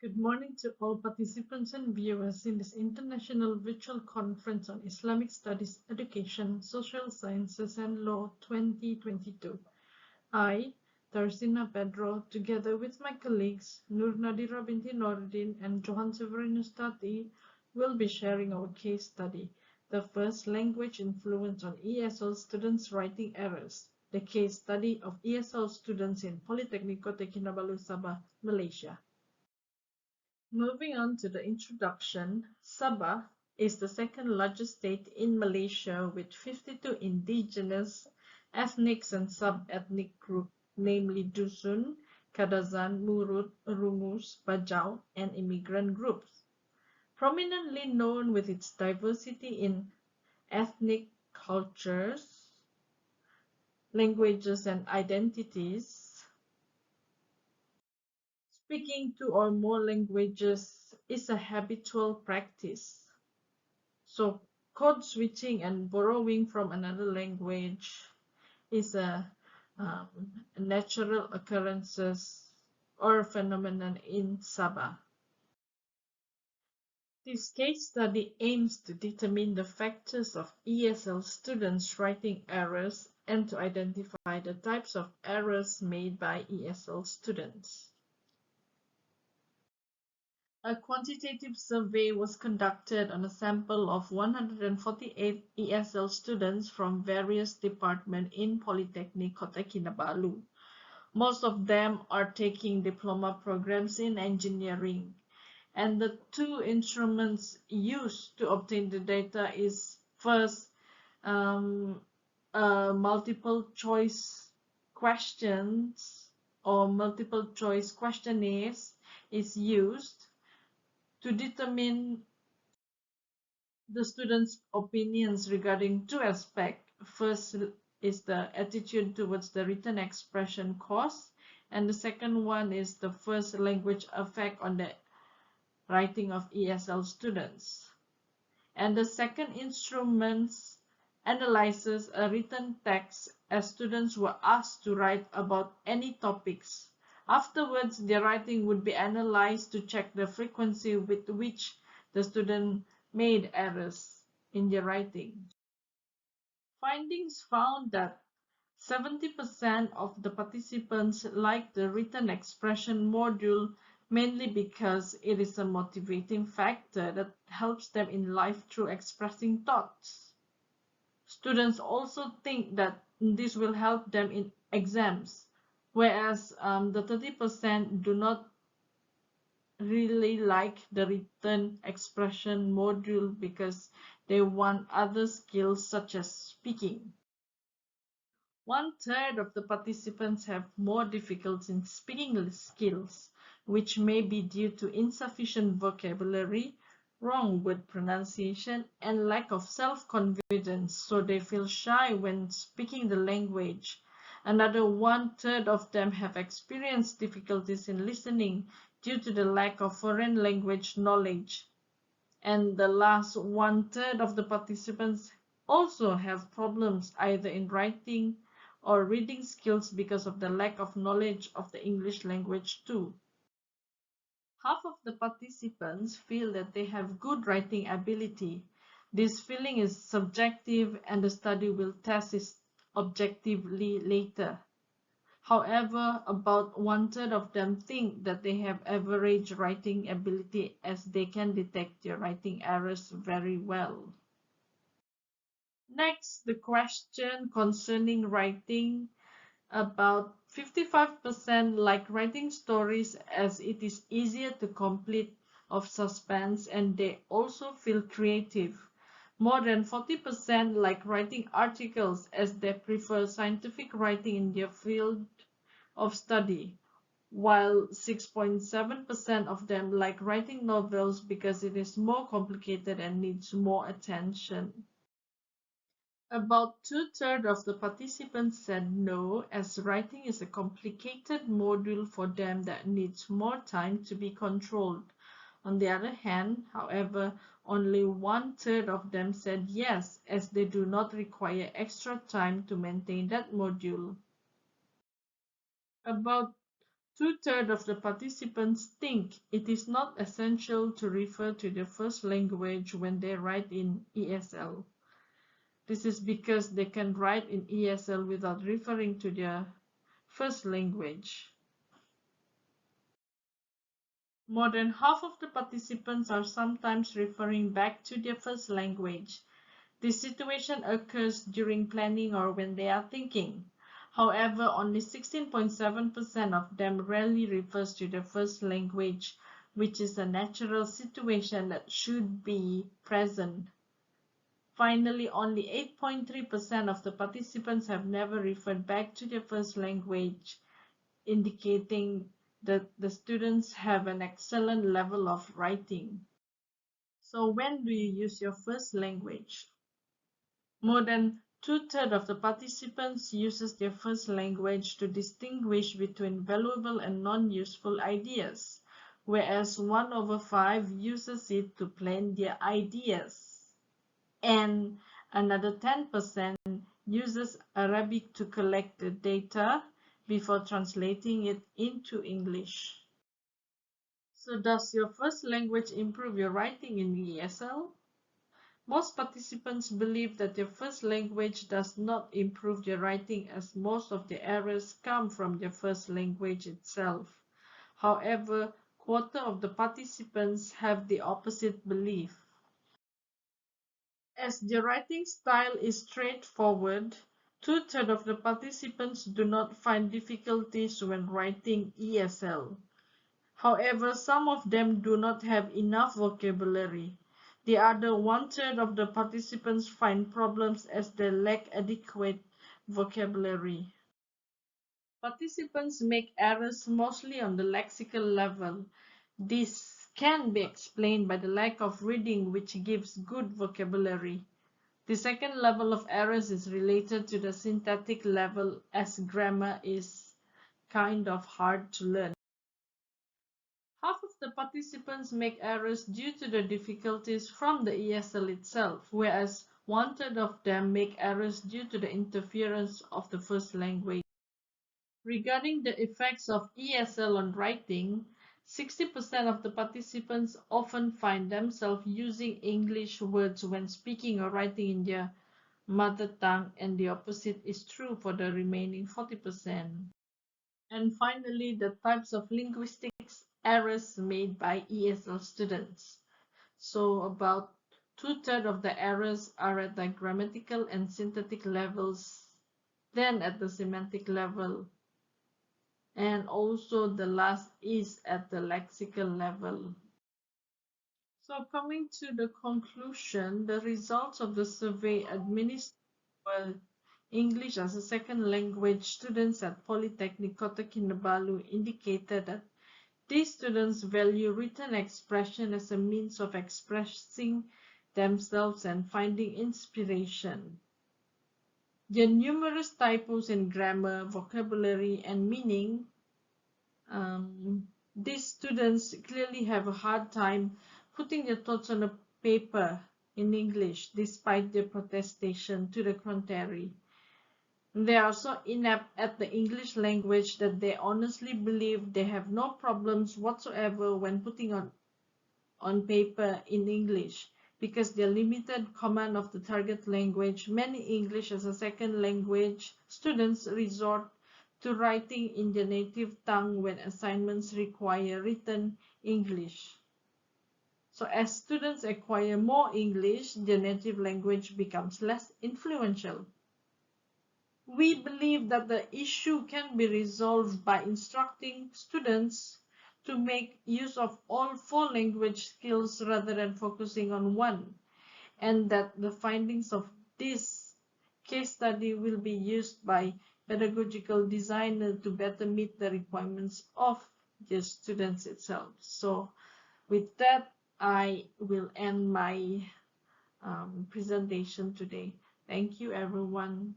Good morning to all participants and viewers in this international virtual conference on Islamic Studies, Education, Social Sciences and Law 2022. I, Darsinah Pedro, together with my colleagues Nur Nadira Binti Noruddin and Johan Severinus Tati, will be sharing our case study, the first language influence on ESL students' writing errors, the case study of ESL students in Politeknik Kota Kinabalu, Sabah, Malaysia. Moving on to the introduction, Sabah is the second largest state in Malaysia with 52 indigenous, ethnic and sub-ethnic groups, namely Dusun, Kadazan, Murut, Rungus, Bajau, and immigrant groups. Prominently known with its diversity in ethnic cultures, languages, and identities, speaking two or more languages is a habitual practice. So code switching and borrowing from another language is a natural occurrences or phenomenon in Sabah. This case study aims to determine the factors of ESL students' writing errors and to identify the types of errors made by ESL students. A quantitative survey was conducted on a sample of 148 ESL students from various departments in Politeknik Kota Kinabalu. Most of them are taking diploma programs in engineering, and the two instruments used to obtain the data is first multiple choice questions or multiple choice questionnaires is used to determine the students' opinions regarding two aspects. First is the attitude towards the written expression course, and the second one is the first language effect on the writing of ESL students. And the second instrument analyzes a written text as students were asked to write about any topics. Afterwards, their writing would be analyzed to check the frequency with which the student made errors in their writing. Findings found that 70% of the participants liked the written expression module mainly because it is a motivating factor that helps them in life through expressing thoughts. Students also think that this will help them in exams, whereas the 30% do not really like the written expression module because they want other skills such as speaking. 1/3 of the participants have more difficulty in speaking skills, which may be due to insufficient vocabulary, wrong word pronunciation, and lack of self-confidence, so they feel shy when speaking the language. Another 1/3 of them have experienced difficulties in listening due to the lack of foreign language knowledge. And the last 1/3 of the participants also have problems either in writing or reading skills because of the lack of knowledge of the English language too. Half of the participants feel that they have good writing ability. This feeling is subjective and the study will test it objectively later. However, about 1/3 of them think that they have average writing ability as they can detect their writing errors very well. Next, the question concerning writing. About 55% like writing stories as it is easier to complete of suspense and they also feel creative. More than 40% like writing articles as they prefer scientific writing in their field of study, while 6.7% of them like writing novels because it is more complicated and needs more attention. About 2/3 of the participants said no, as writing is a complicated module for them that needs more time to be controlled. On the other hand, however, only 1/3 of them said yes, as they do not require extra time to maintain that module. About 2/3 of the participants think it is not essential to refer to their first language when they write in ESL. This is because they can write in ESL without referring to their first language. More than half of the participants are sometimes referring back to their first language. This situation occurs during planning or when they are thinking. However, only 16.7% of them rarely refers to their first language, which is a natural situation that should be present. Finally, only 8.3% of the participants have never referred back to their first language, indicating that the students have an excellent level of writing. So when do you use your first language? More than 2/3 of the participants uses their first language to distinguish between valuable and non-useful ideas, whereas 1/5 uses it to plan their ideas. And another 10% uses Arabic to collect the data before translating it into English. So does your first language improve your writing in ESL? Most participants believe that their first language does not improve their writing as most of the errors come from their first language itself. However, quarter of the participants have the opposite belief. As the writing style is straightforward, 2/3 of the participants do not find difficulties when writing ESL. However, some of them do not have enough vocabulary. The other 1/3 of the participants find problems as they lack adequate vocabulary. Participants make errors mostly on the lexical level. This can be explained by the lack of reading, which gives good vocabulary. The second level of errors is related to the syntactic level, as grammar is kind of hard to learn. Half of the participants make errors due to the difficulties from the ESL itself, whereas 1/3 of them make errors due to the interference of the first language. Regarding the effects of ESL on writing, 60% of the participants often find themselves using English words when speaking or writing in their mother tongue, and the opposite is true for the remaining 40%. And finally, the types of linguistics errors made by ESL students. So about 2/3 of the errors are at the grammatical and syntactic levels, then at the semantic level, and also the last is at the lexical level. So coming to the conclusion, the results of the survey administered were English as a second language students at Politeknik Kota Kinabalu indicated that these students value written expression as a means of expressing themselves and finding inspiration. There are numerous typos in grammar, vocabulary, and meaning. These students clearly have a hard time putting their thoughts on a paper in English, despite their protestation to the contrary. They are so inept at the English language that they honestly believe they have no problems whatsoever when putting on paper in English. Because their limited command of the target language, many English as a second language students resort to writing in their native tongue when assignments require written English. So as students acquire more English, their native language becomes less influential. We believe that the issue can be resolved by instructing students to make use of all 4 language skills rather than focusing on one, and that the findings of this case study will be used by pedagogical designer to better meet the requirements of the students itself. So with that, I will end my presentation today. Thank you, everyone.